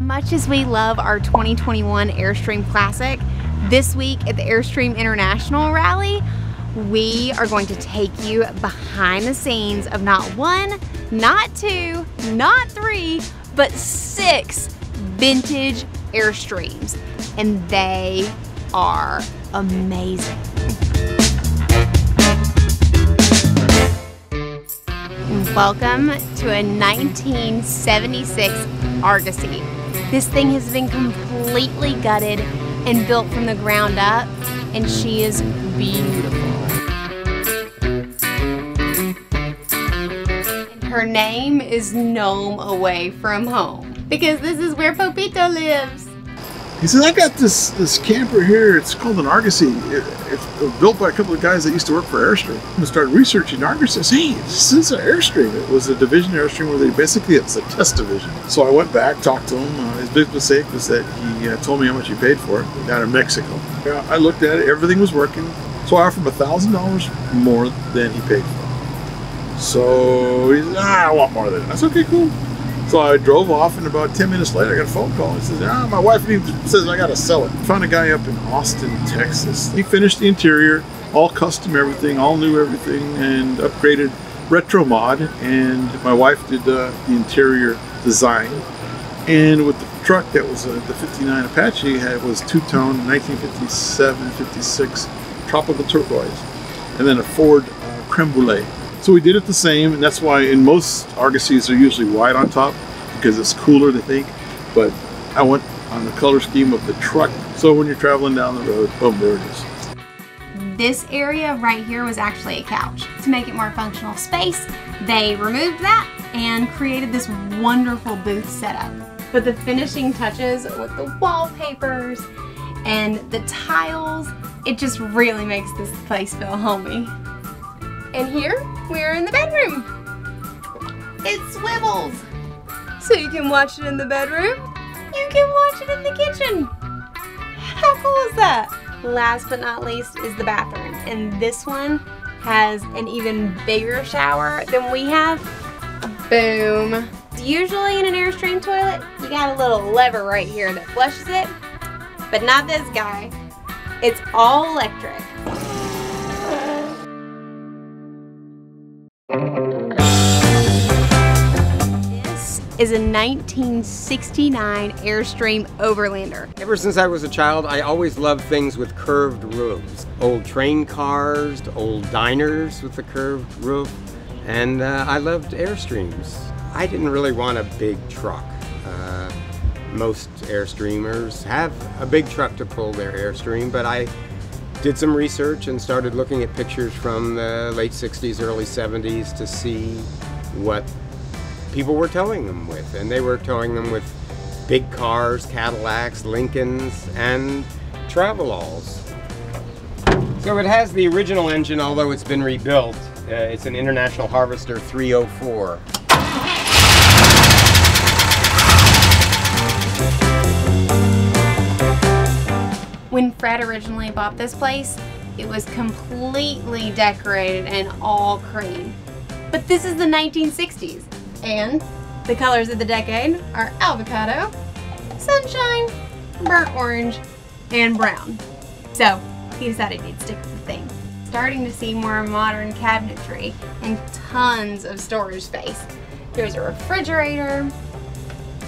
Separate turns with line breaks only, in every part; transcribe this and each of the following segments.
Much as we love our 2021 Airstream Classic, this week at the Airstream International Rally, we are going to take you behind the scenes of not one, not two, not three, but 6 vintage Airstreams, and they are amazing. Welcome to a 1976 Argosy. This thing has been completely gutted and built from the ground up, and she is beautiful. And her name is Gnome Away from Home, because this is where Popito lives.
He says, I got this camper here, it's called an Argosy. It's built by a couple of guys that used to work for Airstream. I started researching Argosy. I said, hey, this is an Airstream. It was a division of Airstream where it's a test division. So I went back, talked to him. His big mistake was that he told me how much he paid for it down in Mexico. I looked at it, everything was working. So I offered him $1,000 more than he paid for. So he said, I want more than that. That's okay, cool. So I drove off, and about 10 minutes later I got a phone call. He says, my wife says I gotta sell it. Found a guy up in Austin, Texas. He finished the interior, all custom everything, all new everything, and upgraded retro mod, and my wife did the interior design. And with the truck that was the 59 Apache, it was two-tone 1957-56 tropical turquoise, and then a Ford creme brulee. So we did it the same, and that's why in most Argosys are usually white on top, because it's cooler, they think. But I went on the color scheme of the truck, so when you're traveling down the road, boom, there it is.
This area right here was actually a couch. To make it more functional space, they removed that and created this wonderful booth setup. But the finishing touches with the wallpapers and the tiles, it just really makes this place feel homey. And here, we're in the bedroom. It swivels. So you can watch it in the bedroom, you can watch it in the kitchen. How cool is that? Last but not least is the bathroom. And this one has an even bigger shower than we have. Boom. Usually in an Airstream toilet, you got a little lever right here that flushes it, but not this guy. It's all electric. This is a 1969 Airstream Overlander.
Ever since I was a child, I always loved things with curved roofs. Old train cars, old diners with the curved roof, and I loved Airstreams. I didn't really want a big truck. Most Airstreamers have a big truck to pull their Airstream, but I did some research and started looking at pictures from the late 60s, early 70s to see what people were towing them with. And they were towing them with big cars, Cadillacs, Lincolns, and Travelols. So it has the original engine, although it's been rebuilt. It's an International Harvester 304.
When Fred originally bought this place, it was completely decorated in all cream. But this is the 1960s, and the colors of the decade are avocado, sunshine, burnt orange, and brown. So he decided he'd stick with the theme. Starting to see more modern cabinetry and tons of storage space. There's a refrigerator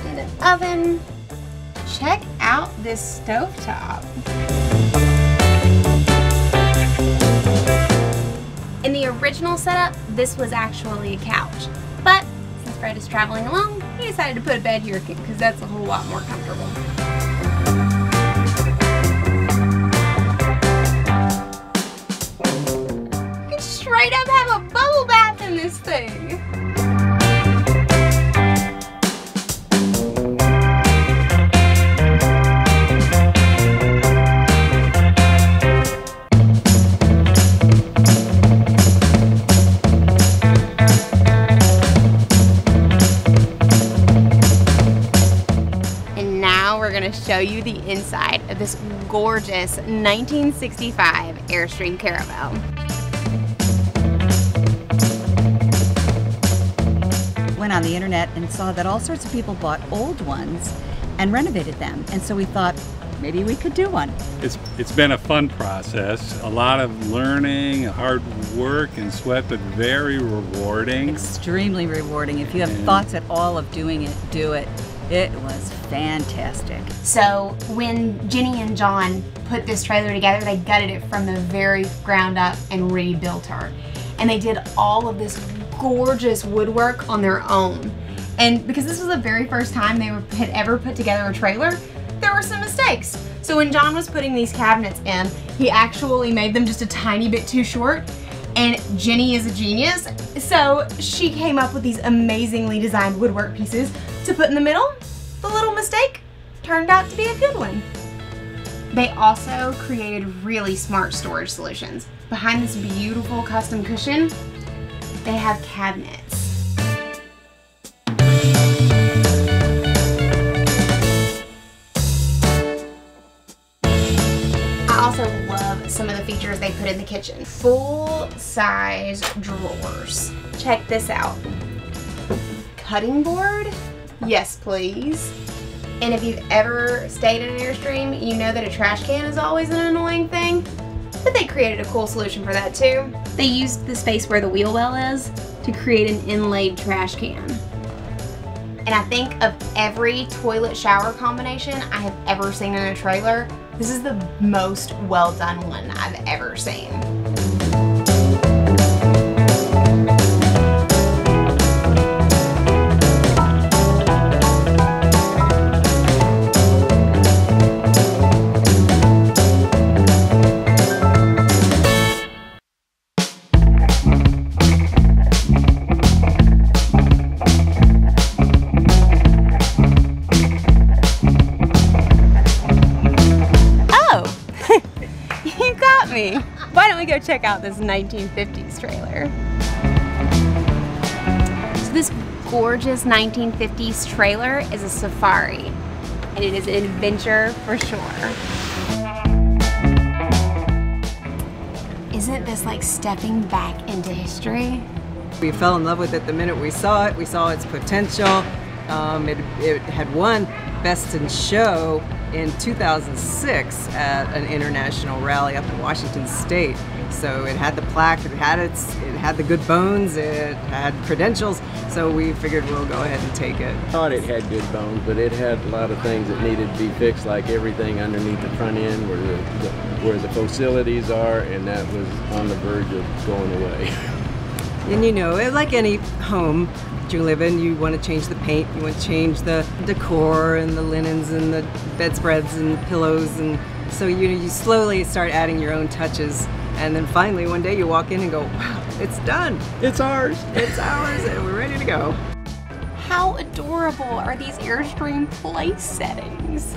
and an oven. Check out this stovetop. In the original setup, this was actually a couch. But since Fred is traveling alone, he decided to put a bed here because that's a whole lot more comfortable. You can straight up have a bubble bath in this thing. Going to show you the inside of this gorgeous 1965 Airstream Caravel.
went on the internet and saw that all sorts of people bought old ones and renovated them. And so we thought, maybe we could do one.
It's been a fun process, a lot of learning, hard work and sweat, but very rewarding.
Extremely rewarding. If you have thoughts at all of doing it, do it. It was fantastic.
So when Jenny and John put this trailer together, they gutted it from the very ground up and rebuilt her. And they did all of this gorgeous woodwork on their own. And because this was the very first time they had ever put together a trailer, there were some mistakes. So when John was putting these cabinets in, he actually made them just a tiny bit too short. And Jenny is a genius, so she came up with these amazingly designed woodwork pieces to put in the middle. The little mistake turned out to be a good one. They also created really smart storage solutions. Behind this beautiful custom cushion, they have cabinets. I also love some of the features they put in the kitchen. Full-size drawers. Check this out. Cutting board? Yes, please. And if you've ever stayed in an Airstream, you know that a trash can is always an annoying thing. But they created a cool solution for that too. They used the space where the wheel well is to create an inlaid trash can. And I think of every toilet shower combination I have ever seen in a trailer, this is the most well done one I've ever seen. Why don't we go check out this 1950s trailer? So this gorgeous 1950s trailer is a Safari, and it is an adventure for sure. Isn't this like stepping back into history?
We fell in love with it the minute we saw it. We saw its potential. It had won Best in Show in 2006 at an international rally up in Washington State. So it had the plaque, it had the good bones, it had credentials, so we figured we'll go ahead and take it.
I thought it had good bones, but it had a lot of things that needed to be fixed, like everything underneath the front end where the facilities are, and that was on the verge of going away.
And you know, like any home you live in, you want to change the paint, you want to change the decor and the linens and the bedspreads and pillows, and so you slowly start adding your own touches, and then finally one day you walk in and go, wow, it's done, it's ours, and we're ready to go.
How adorable are these Airstream place settings?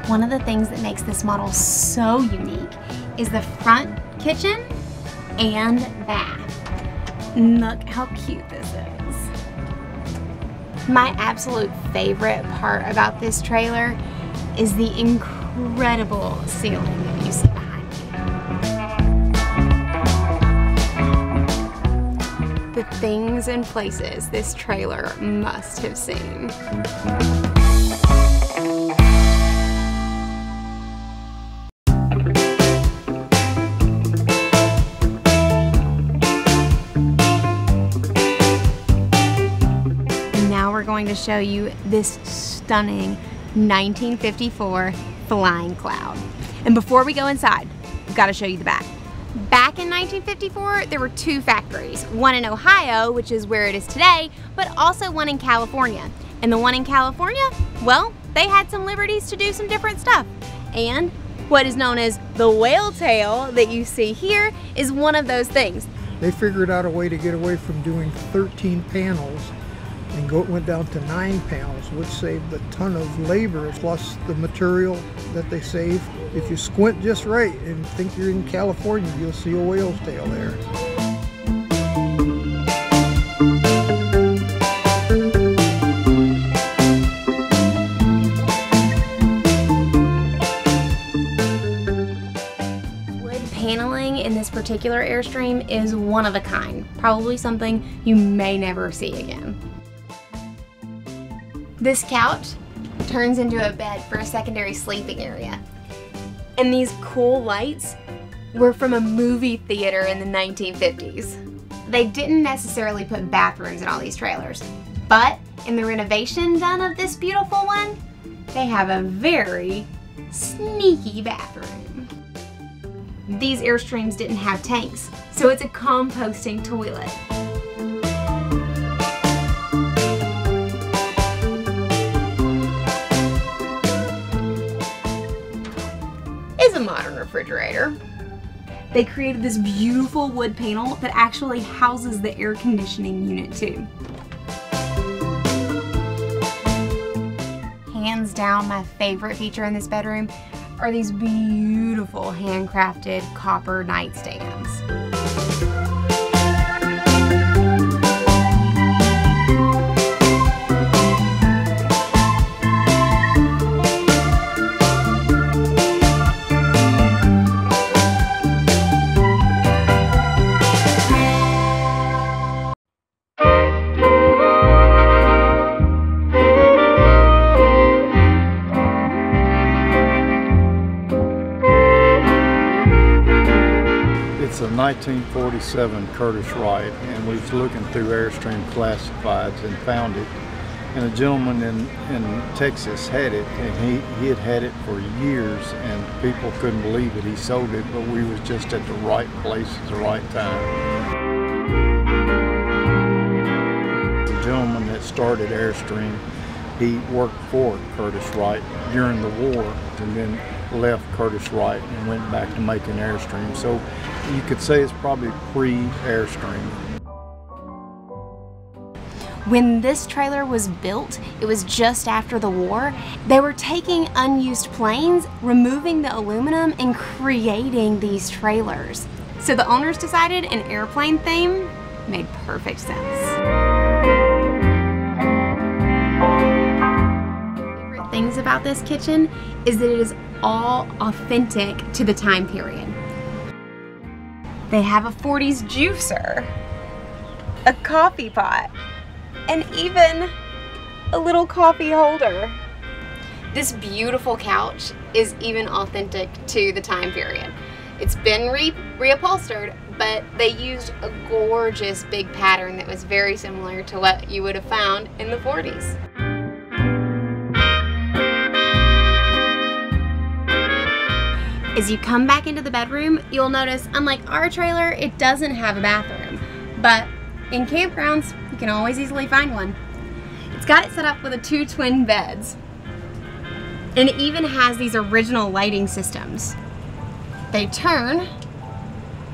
One of the things that makes this model so unique is the front kitchen and bath. Look how cute this is. My absolute favorite part about this trailer is the incredible ceiling that you see behind me. The things and places this trailer must have seen. Going to show you this stunning 1954 Flying Cloud. And before we go inside, we've got to show you the back. Back in 1954, there were two factories, one in Ohio, which is where it is today, but also one in California. And the one in California, well, they had some liberties to do some different stuff. And what is known as the whale tail that you see here is one of those things.
They figured out a way to get away from doing 13 panels and went down to 9 panels, which saved a ton of labor, plus the material that they saved. If you squint just right and think you're in California, you'll see a whale's tail there.
particular Airstream is one of a kind, probably something you may never see again. This couch turns into a bed for a secondary sleeping area. And these cool lights were from a movie theater in the 1950s. They didn't necessarily put bathrooms in all these trailers, but in the renovation done of this beautiful one, they have a very sneaky bathroom. These Airstreams didn't have tanks, so it's a composting toilet. It's a modern refrigerator. They created this beautiful wood panel that actually houses the air conditioning unit too. Hands down, my favorite feature in this bedroom are these beautiful handcrafted copper nightstands.
It's a 1947 Curtis Wright, and we was looking through Airstream classifieds and found it. And a gentleman in Texas had it, and he had had it for years, and people couldn't believe it. He sold it, but we was just at the right place at the right time. The gentleman that started Airstream, he worked for Curtis Wright during the war, and then left Curtis Wright and went back to making Airstream. So you could say it's probably pre-Airstream.
When this trailer was built, it was just after the war. They were taking unused planes, removing the aluminum, and creating these trailers. So the owners decided an airplane theme made perfect sense. Favorite things about this kitchen is that it is all authentic to the time period. They have a 40s juicer, a coffee pot, and even a little coffee holder. This beautiful couch is even authentic to the time period. It's been reupholstered, but they used a gorgeous big pattern that was very similar to what you would have found in the 40s. As you come back into the bedroom, you'll notice, unlike our trailer, it doesn't have a bathroom. But in campgrounds, you can always easily find one. It's got it set up with 2 twin beds. And it even has these original lighting systems. They turn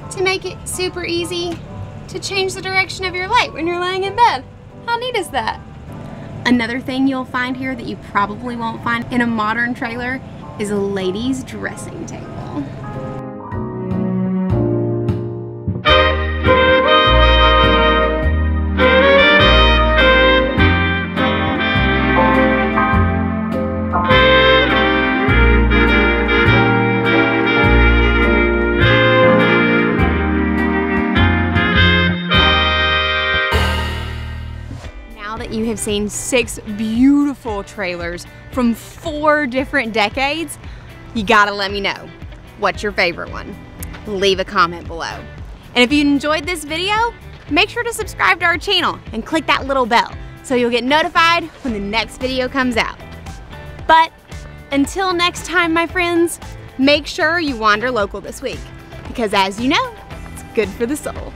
to make it super easy to change the direction of your light when you're laying in bed. How neat is that? Another thing you'll find here that you probably won't find in a modern trailer is a ladies' dressing table. Now that you have seen 6 beautiful trailers from 4 different decades, you gotta let me know, what's your favorite one? Leave a comment below. And if you enjoyed this video, make sure to subscribe to our channel and click that little bell so you'll get notified when the next video comes out. But until next time, my friends, make sure you wander local this week, because as you know, it's good for the soul.